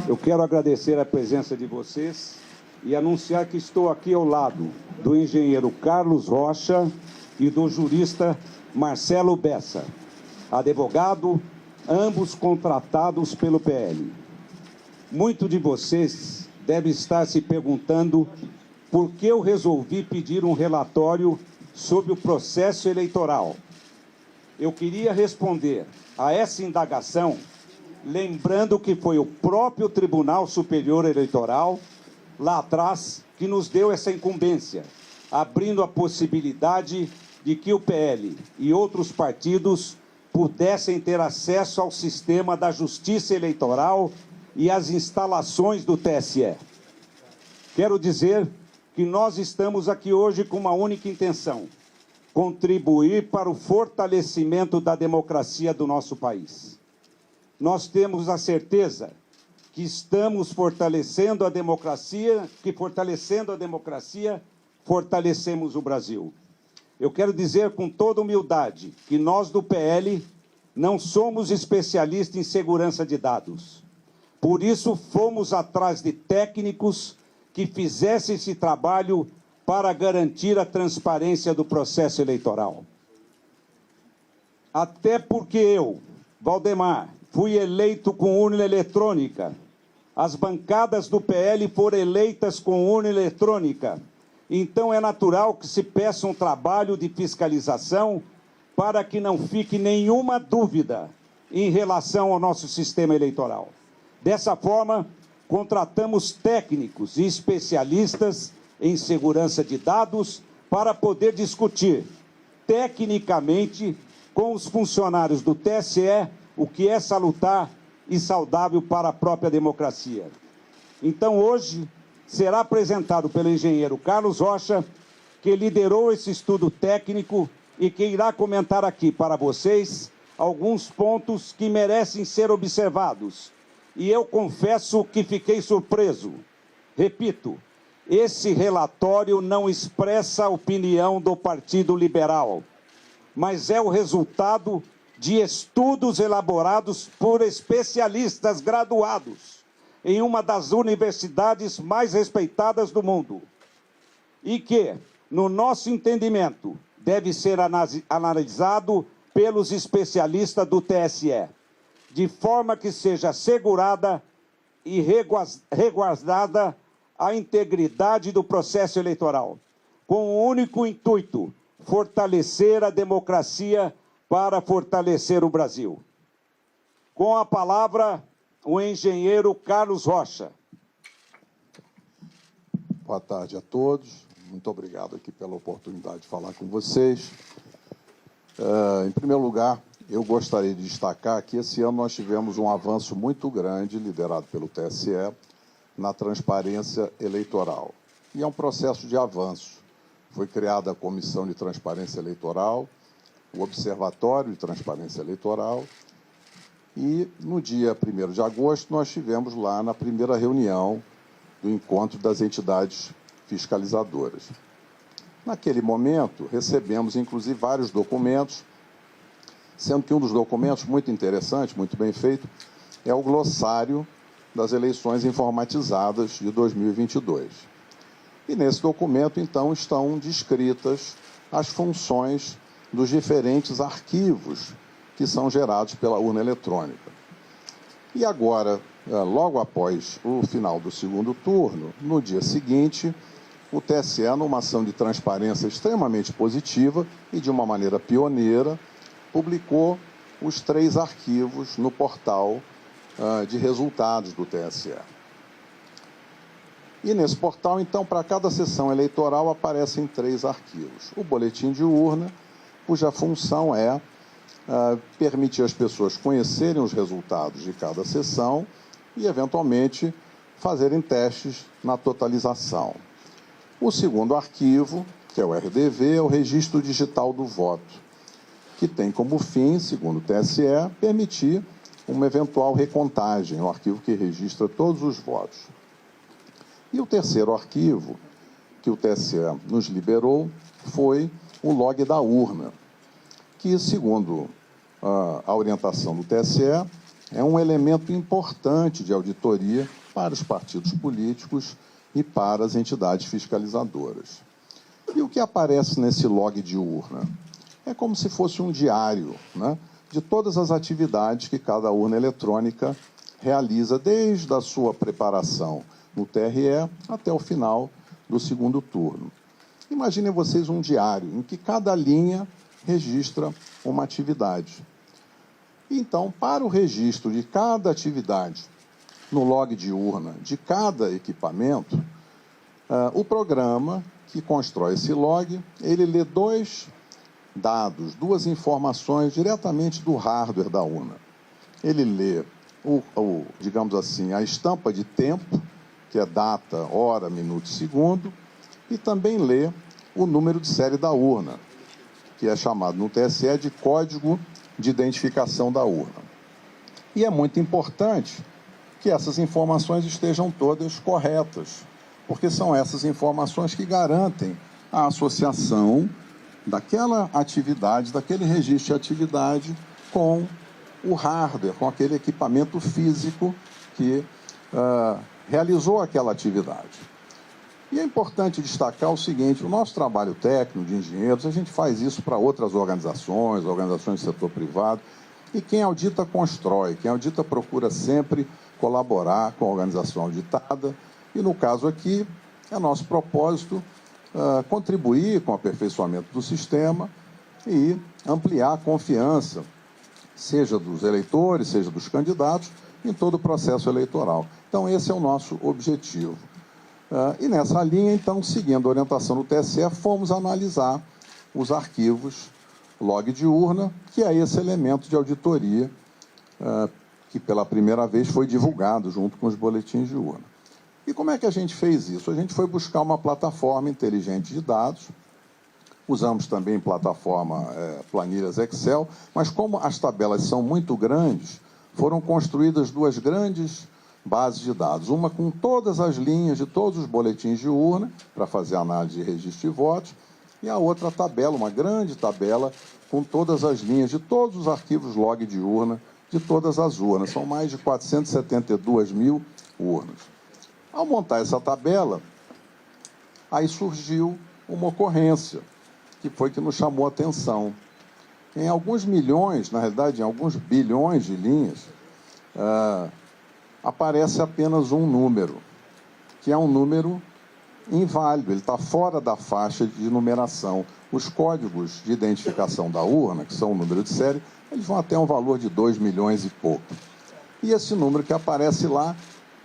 Eu quero agradecer a presença de vocês e anunciar que estou aqui ao lado do engenheiro Carlos Rocha e do jurista Marcelo Bessa, advogado, ambos contratados pelo PL. Muito de vocês deve estar se perguntando por que eu resolvi pedir um relatório sobre o processo eleitoral. Eu queria responder a essa indagação lembrando que foi o próprio Tribunal Superior Eleitoral, lá atrás, que nos deu essa incumbência, abrindo a possibilidade de que o PL e outros partidos pudessem ter acesso ao sistema da Justiça Eleitoral e às instalações do TSE. Quero dizer que nós estamos aqui hoje com uma única intenção: contribuir para o fortalecimento da democracia do nosso país. Nós temos a certeza que estamos fortalecendo a democracia, fortalecemos o Brasil. Eu quero dizer com toda humildade que nós do PL não somos especialistas em segurança de dados. Por isso, fomos atrás de técnicos que fizessem esse trabalho para garantir a transparência do processo eleitoral. Até porque eu, Valdemar, fui eleito com urna eletrônica. As bancadas do PL foram eleitas com urna eletrônica. Então é natural que se peça um trabalho de fiscalização para que não fique nenhuma dúvida em relação ao nosso sistema eleitoral. Dessa forma, contratamos técnicos e especialistas em segurança de dados para poder discutir tecnicamente com os funcionários do TSE o que é salutar e saudável para a própria democracia. Então, hoje, será apresentado pelo engenheiro Carlos Rocha, que liderou esse estudo técnico e que irá comentar aqui para vocês alguns pontos que merecem ser observados. E eu confesso que fiquei surpreso. Repito, esse relatório não expressa a opinião do Partido Liberal, mas é o resultado de estudos elaborados por especialistas graduados em uma das universidades mais respeitadas do mundo e que, no nosso entendimento, deve ser analisado pelos especialistas do TSE, de forma que seja assegurada e resguardada a integridade do processo eleitoral, com o único intuito: fortalecer a democracia para fortalecer o Brasil. Com a palavra, o engenheiro Carlos Rocha. Boa tarde a todos. Muito obrigado aqui pela oportunidade de falar com vocês. Em primeiro lugar, eu gostaria de destacar que esse ano nós tivemos um avanço muito grande, liderado pelo TSE, na transparência eleitoral. E é um processo de avanço. Foi criada a Comissão de Transparência Eleitoral, o Observatório de Transparência Eleitoral, e no dia 1º de agosto nós tivemos lá na primeira reunião do encontro das entidades fiscalizadoras. Naquele momento, recebemos inclusive vários documentos, sendo que um dos documentos muito interessante, muito bem feito, é o glossário das eleições informatizadas de 2022. E nesse documento, então, estão descritas as funções dos diferentes arquivos que são gerados pela urna eletrônica. E agora, logo após o final do segundo turno, no dia seguinte, o TSE, numa ação de transparência extremamente positiva e de uma maneira pioneira, publicou os 3 arquivos no portal de resultados do TSE. E nesse portal, então, para cada sessão eleitoral aparecem 3 arquivos. O boletim de urna, cuja função é permitir às pessoas conhecerem os resultados de cada sessão e, eventualmente, fazerem testes na totalização. O segundo arquivo, que é o RDV, é o Registro Digital do Voto, que tem como fim, segundo o TSE, permitir uma eventual recontagem, um arquivo que registra todos os votos. E o terceiro arquivo que o TSE nos liberou foi o log da urna, que, segundo a orientação do TSE, é um elemento importante de auditoria para os partidos políticos e para as entidades fiscalizadoras. E o que aparece nesse log de urna? É como se fosse um diário, né, de todas as atividades que cada urna eletrônica realiza, desde a sua preparação no TRE até o final do segundo turno. Imaginem vocês um diário em que cada linha registra uma atividade. Então, para o registro de cada atividade no log de urna de cada equipamento, o programa que constrói esse log, ele lê dois dados, duas informações diretamente do hardware da urna. Ele lê, digamos assim, a estampa de tempo, que é data, hora, minuto e segundo, e também lê o número de série da urna, que é chamado no TSE de código de identificação da urna. E é muito importante que essas informações estejam todas corretas, porque são essas informações que garantem a associação daquela atividade, daquele registro de atividade com o hardware, com aquele equipamento físico que realizou aquela atividade. E é importante destacar o seguinte: o nosso trabalho técnico de engenheiros, a gente faz isso para outras organizações do setor privado, e quem audita constrói, quem audita procura sempre colaborar com a organização auditada, e no caso aqui, é nosso propósito contribuir com o aperfeiçoamento do sistema e ampliar a confiança, seja dos eleitores, seja dos candidatos, em todo o processo eleitoral. Então, esse é o nosso objetivo. E nessa linha, então, seguindo a orientação do TSE, fomos analisar os arquivos log de urna, que é esse elemento de auditoria que pela primeira vez foi divulgado junto com os boletins de urna. E como é que a gente fez isso? A gente foi buscar uma plataforma inteligente de dados, usamos também planilhas Excel, mas como as tabelas são muito grandes, foram construídas duas grandes bases de dados, uma com todas as linhas de todos os boletins de urna, para fazer análise de registro de votos, e a outra tabela, uma grande tabela, com todas as linhas de todos os arquivos log de urna, de todas as urnas. São mais de 472 mil urnas. Ao montar essa tabela, aí surgiu uma ocorrência, que foi que nos chamou a atenção. Em alguns milhões, na realidade, em alguns bilhões de linhas, aparece apenas um número, que é um número inválido, ele está fora da faixa de numeração. Os códigos de identificação da urna, que são o número de série, eles vão até um valor de 2 milhões e pouco. E esse número que aparece lá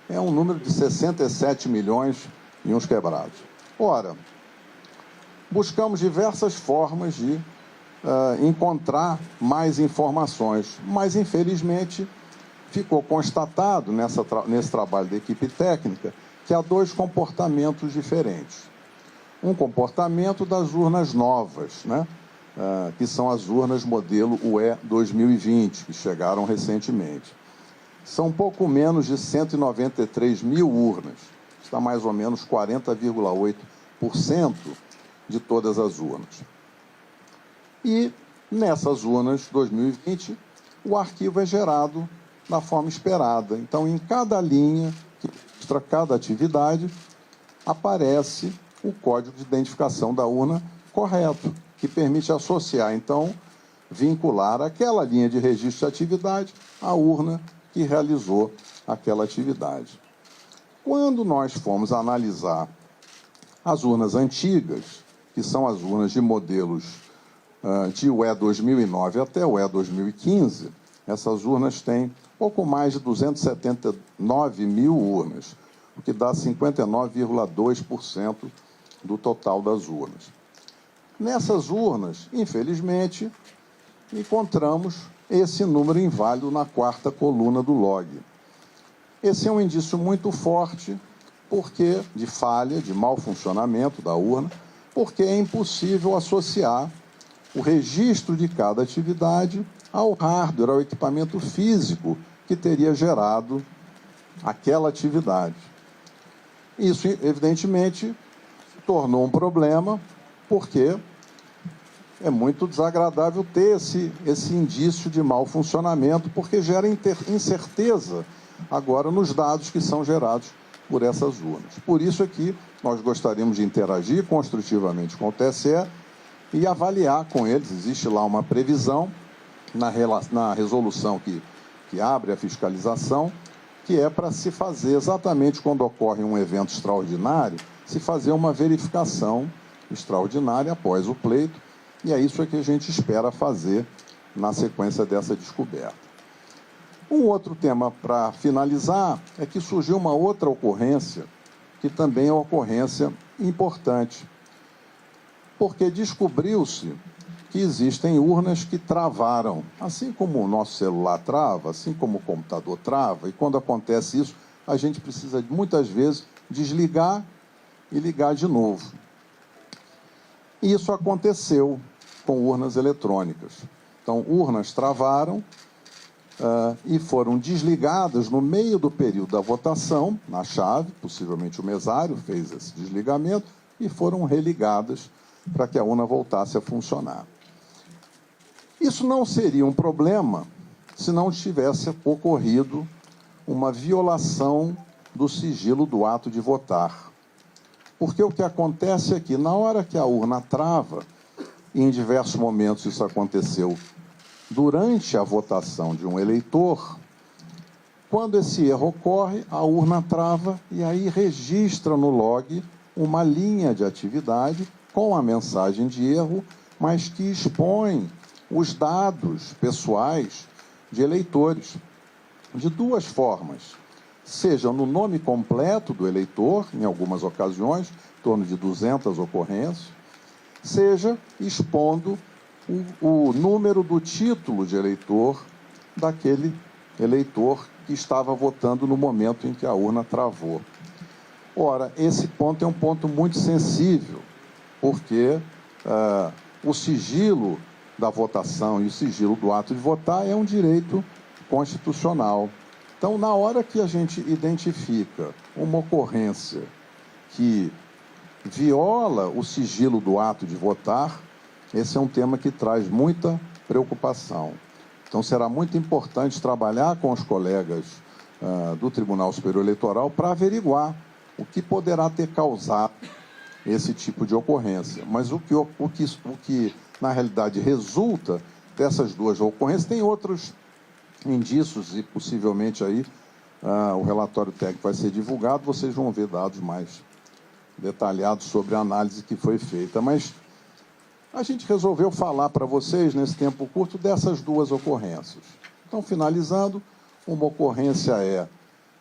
é um número de 67 milhões e uns quebrados. Ora, buscamos diversas formas de encontrar mais informações, mas, infelizmente, ficou constatado nesse trabalho da equipe técnica que há dois comportamentos diferentes. Um comportamento das urnas novas, né? Que são as urnas modelo UE 2020, que chegaram recentemente. São pouco menos de 193 mil urnas, está mais ou menos 40,8% de todas as urnas. E nessas urnas 2020, o arquivo é gerado da forma esperada. Então, em cada linha que registra cada atividade, aparece o código de identificação da urna correto, que permite associar, então, vincular aquela linha de registro de atividade à urna que realizou aquela atividade. Quando nós fomos analisar as urnas antigas, que são as urnas de modelos de UE 2009 até UE 2015, essas urnas têm pouco mais de 279 mil urnas, o que dá 59,2% do total das urnas. Nessas urnas, infelizmente, encontramos esse número inválido na quarta coluna do log. Esse é um indício muito forte de falha, de mau funcionamento da urna, porque é impossível associar o registro de cada atividade ao hardware, ao equipamento físico que teria gerado aquela atividade. Isso, evidentemente, tornou um problema, porque é muito desagradável ter esse indício de mau funcionamento, porque gera incerteza agora nos dados que são gerados por essas urnas. Por isso é que nós gostaríamos de interagir construtivamente com o TSE e avaliar com eles. Existe lá uma previsão na resolução que abre a fiscalização, que é para se fazer exatamente quando ocorre um evento extraordinário, se fazer uma verificação extraordinária após o pleito, e é isso que a gente espera fazer na sequência dessa descoberta. Um outro tema para finalizar é que surgiu uma outra ocorrência, que também é uma ocorrência importante, porque descobriu-se que existem urnas que travaram, assim como o nosso celular trava, assim como o computador trava, e quando acontece isso, a gente precisa muitas vezes desligar e ligar de novo. Isso aconteceu com urnas eletrônicas. Então, urnas travaram e foram desligadas no meio do período da votação, na chave, possivelmente o mesário fez esse desligamento, e foram religadas para que a urna voltasse a funcionar. Isso não seria um problema se não tivesse ocorrido uma violação do sigilo do ato de votar. Porque o que acontece é que, na hora que a urna trava, e em diversos momentos isso aconteceu durante a votação de um eleitor, quando esse erro ocorre, a urna trava e aí registra no log uma linha de atividade com a mensagem de erro, mas que expõe os dados pessoais de eleitores de duas formas. Seja no nome completo do eleitor, em algumas ocasiões, em torno de 200 ocorrências, seja expondo o número do título de eleitor daquele eleitor que estava votando no momento em que a urna travou. Ora, esse ponto é um ponto muito sensível, porque o sigilo da votação e o sigilo do ato de votar é um direito constitucional. Então, na hora que a gente identifica uma ocorrência que viola o sigilo do ato de votar, esse é um tema que traz muita preocupação. Então, será muito importante trabalhar com os colegas do Tribunal Superior Eleitoral para averiguar o que poderá ter causado esse tipo de ocorrência. Mas o que na realidade, resulta dessas duas ocorrências, tem outros indícios e possivelmente aí o relatório técnico vai ser divulgado, vocês vão ver dados mais detalhados sobre a análise que foi feita. Mas a gente resolveu falar para vocês, nesse tempo curto, dessas duas ocorrências. Então, finalizando, uma ocorrência é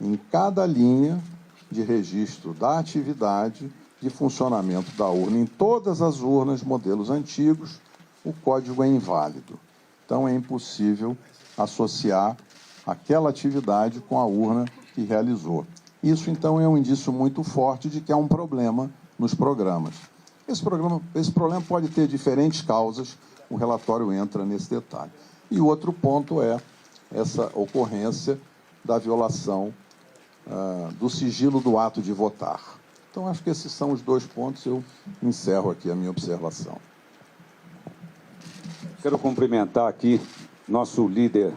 em cada linha de registro da atividade de funcionamento da urna. Em todas as urnas, modelos antigos, o código é inválido. Então, é impossível associar aquela atividade com a urna que realizou. Isso, então, é um indício muito forte de que há um problema nos programas. Esse problema pode ter diferentes causas, o relatório entra nesse detalhe. E o outro ponto é essa ocorrência da violação do sigilo do ato de votar. Então, acho que esses são os dois pontos, eu encerro aqui a minha observação. Quero cumprimentar aqui nosso líder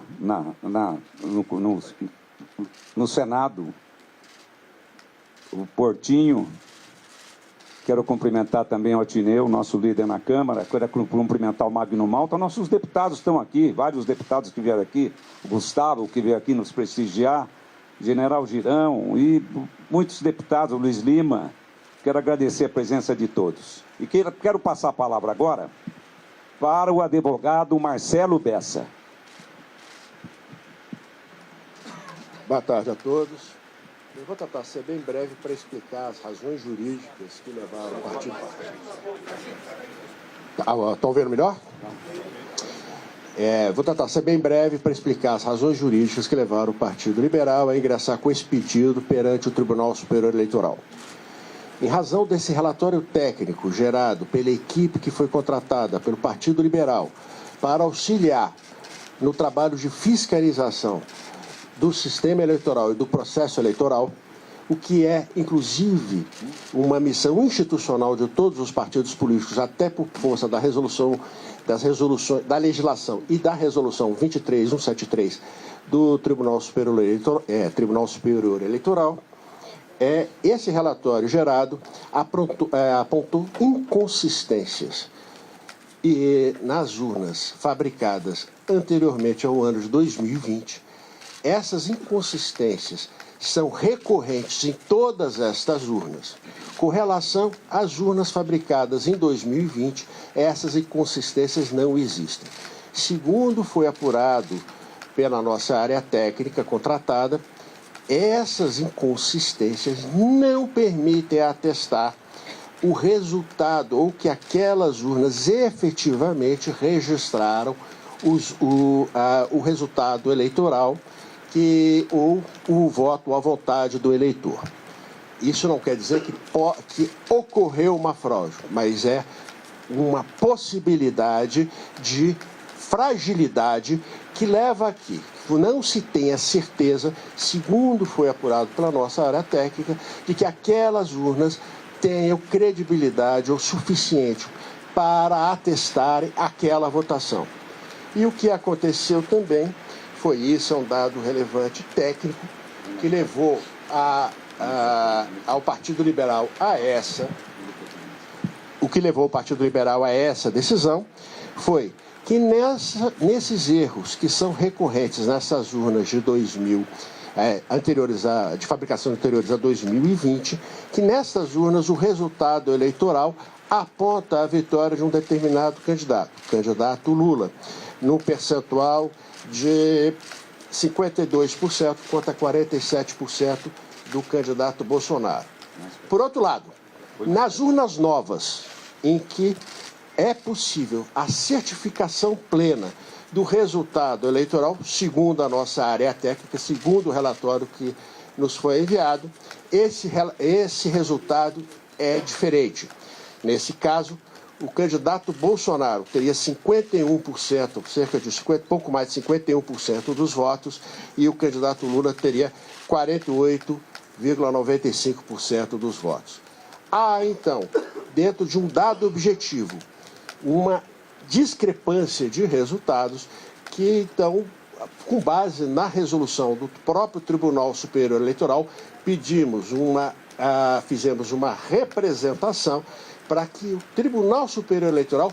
no Senado, o Portinho. Quero cumprimentar também o Atineu, nosso líder na Câmara. Quero cumprimentar o Magno Malta. Nossos deputados estão aqui, vários deputados que vieram aqui, o Gustavo, que veio aqui nos prestigiar, General Girão e muitos deputados, o Luiz Lima. Quero agradecer a presença de todos. E quero passar a palavra agora para o advogado Marcelo Bessa. Boa tarde a todos. Eu vou tentar ser bem breve para explicar as razões jurídicas que levaram a participar. Estão vendo melhor? Vou tentar ser bem breve para explicar as razões jurídicas que levaram o Partido Liberal a ingressar com esse pedido perante o Tribunal Superior Eleitoral. Em razão desse relatório técnico gerado pela equipe que foi contratada pelo Partido Liberal para auxiliar no trabalho de fiscalização do sistema eleitoral e do processo eleitoral, o que é, inclusive, uma missão institucional de todos os partidos políticos, até por força da resolução da legislação e da resolução 23173 do Tribunal Superior Eleitoral, esse relatório gerado apontou inconsistências nas urnas fabricadas anteriormente ao ano de 2020. Essas inconsistências são recorrentes em todas estas urnas. Com relação às urnas fabricadas em 2020, essas inconsistências não existem. Segundo foi apurado pela nossa área técnica contratada, essas inconsistências não permitem atestar o resultado ou que aquelas urnas efetivamente registraram o resultado eleitoral ou o voto à vontade do eleitor. Isso não quer dizer que ocorreu uma fraude, mas é uma possibilidade de fragilidade que leva aqui. Não se tem a certeza, segundo foi apurado pela nossa área técnica, de que aquelas urnas tenham credibilidade o suficiente para atestarem aquela votação. E o que aconteceu também foi isso, é um dado relevante técnico que levou ao Partido Liberal a essa. O que levou o Partido Liberal a essa decisão foi que nesses erros que são recorrentes nessas urnas de de fabricação anteriores a 2020, que nessas urnas o resultado eleitoral aponta a vitória de um determinado candidato, o candidato Lula, no percentual de 52% contra 47% do candidato Bolsonaro. Por outro lado, nas urnas novas, em que é possível a certificação plena do resultado eleitoral, segundo a nossa área técnica, segundo o relatório que nos foi enviado, esse resultado é diferente. Nesse caso, o candidato Bolsonaro teria 51%, pouco mais de 51% dos votos, e o candidato Lula teria 48,95% dos votos. Há, então, dentro de um dado objetivo, uma discrepância de resultados que, então, com base na resolução do próprio Tribunal Superior Eleitoral, fizemos uma representação para que o Tribunal Superior Eleitoral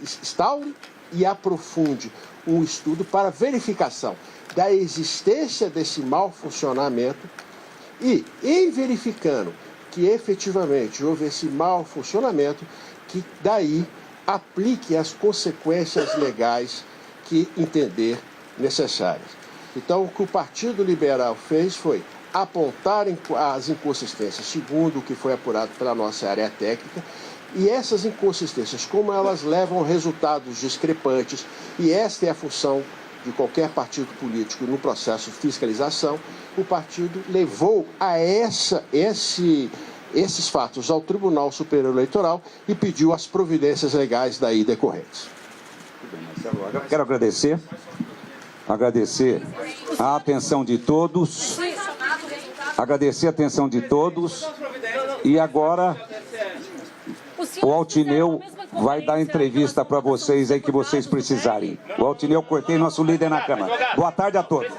instaure e aprofunde um estudo para verificação da existência desse mau funcionamento e, em verificando que efetivamente houve esse mau funcionamento, que daí aplique as consequências legais que entender necessárias. Então, o que o Partido Liberal fez foi apontar as inconsistências, segundo o que foi apurado pela nossa área técnica, e essas inconsistências, como elas levam a resultados discrepantes, e esta é a função de qualquer partido político no processo de fiscalização, o partido levou a esses fatos ao Tribunal Superior Eleitoral e pediu as providências legais daí decorrentes. Quero agradecer a atenção de todos, e agora o Altineu vai dar entrevista para vocês aí que vocês precisarem. O Altineu Cortez, nosso líder na Câmara. Boa tarde a todos.